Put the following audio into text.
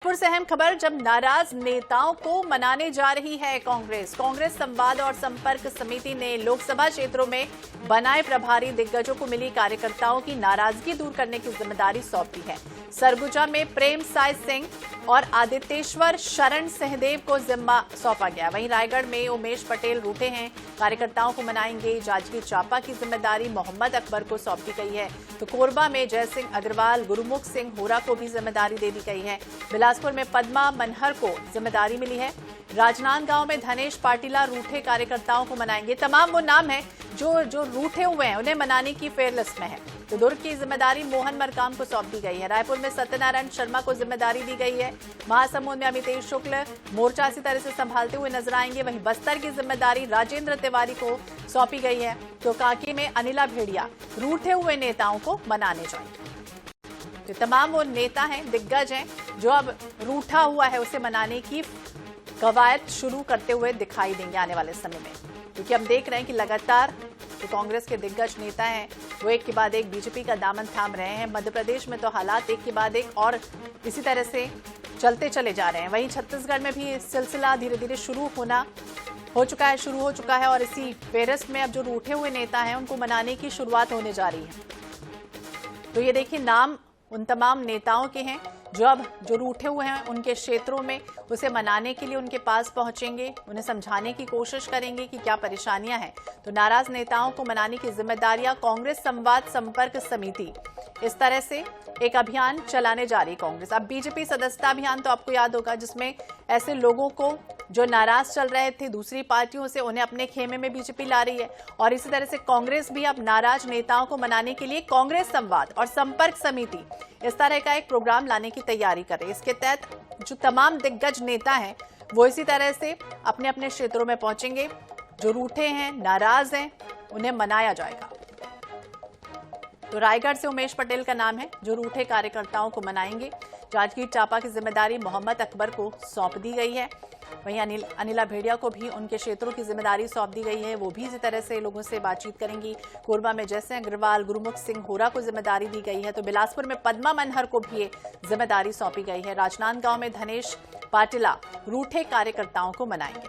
फिर से अहम खबर, जब नाराज नेताओं को मनाने जा रही है कांग्रेस संवाद और संपर्क समिति ने लोकसभा क्षेत्रों में बनाए प्रभारी दिग्गजों को मिली कार्यकर्ताओं की नाराजगी दूर करने की जिम्मेदारी सौंपी है। सरगुजा में प्रेम साय सिंह और आदित्येश्वर शरण सहदेव को जिम्मा सौंपा गया। वहीं रायगढ़ में उमेश पटेल रूठे हैं, कार्यकर्ताओं को मनाएंगे। जांजगीर चांपा की जिम्मेदारी मोहम्मद अकबर को सौंपी गई है, तो कोरबा में जय सिंह अग्रवाल, गुरुमुख सिंह होरा को भी जिम्मेदारी दे दी गई है। बिलासपुर में पद्मा मनहर को जिम्मेदारी मिली है। राजनांदगांव में धनेश पाटिला रूठे कार्यकर्ताओं को मनाएंगे। तमाम वो नाम है जो रूठे हुए हैं, उन्हें मनाने की फेयर लिस्ट में है। तो दुर्ग की जिम्मेदारी मोहन मरकाम को सौंप दी गई है। रायपुर में सत्यनारायण शर्मा को जिम्मेदारी दी गई है। महासमुंद में अमितेश शुक्ल मोर्चा इसी तरह से संभालते हुए नजर आएंगे। वहीं बस्तर की जिम्मेदारी राजेंद्र तिवारी को सौंपी गई है। तो कांके में अनिला भेड़िया रूठे हुए नेताओं को मनाने जाएंगे। तो तमाम वो नेता हैं, दिग्गज हैं, जो अब रूठा हुआ है उसे मनाने की कवायद शुरू करते हुए दिखाई देंगे आने वाले समय में, क्योंकि हम देख रहे हैं कि लगातार जो कांग्रेस के दिग्गज नेता हैं वो एक के बाद एक बीजेपी का दामन थाम रहे हैं। मध्य प्रदेश में तो हालात एक के बाद एक और इसी तरह से चलते चले जा रहे हैं। वहीं छत्तीसगढ़ में भी सिलसिला धीरे धीरे शुरू हो चुका है और इसी फेरस्त में अब जो रूठे हुए नेता हैं उनको मनाने की शुरुआत होने जा रही है। तो ये देखिए, नाम उन तमाम नेताओं के हैं जो रूठे हुए हैं उनके क्षेत्रों में उसे मनाने के लिए उनके पास पहुंचेंगे, उन्हें समझाने की कोशिश करेंगे कि क्या परेशानियां हैं। तो नाराज नेताओं को मनाने की जिम्मेदारियां कांग्रेस संवाद संपर्क समिति इस तरह से एक अभियान चलाने जा रही कांग्रेस। अब बीजेपी सदस्यता अभियान तो आपको याद होगा, जिसमें ऐसे लोगों को जो नाराज चल रहे थे दूसरी पार्टियों से, उन्हें अपने खेमे में बीजेपी ला रही है। और इसी तरह से कांग्रेस भी अब नाराज नेताओं को मनाने के लिए कांग्रेस संवाद और संपर्क समिति इस तरह का एक प्रोग्राम लाने की तैयारी कर रही है। इसके तहत जो तमाम दिग्गज नेता हैं वो इसी तरह से अपने अपने क्षेत्रों में पहुंचेंगे। जो रूठे हैं, नाराज हैं, उन्हें मनाया जाएगा। तो रायगढ़ से उमेश पटेल का नाम है जो रूठे कार्यकर्ताओं को मनाएंगे। जांजगीर चांपा की जिम्मेदारी मोहम्मद अकबर को सौंप दी गई है। वहीं अनिला भेड़िया को भी उनके क्षेत्रों की जिम्मेदारी सौंप दी गई है, वो भी इसी तरह से लोगों से बातचीत करेंगी। कोरबा में जय सिंह अग्रवाल, गुरुमुख सिंह होरा को जिम्मेदारी दी गई है। तो बिलासपुर में पद्मा मनहर को भी ये जिम्मेदारी सौंपी गई है। राजनांदगांव में धनेश पाटिला रूठे कार्यकर्ताओं को मनाएंगे।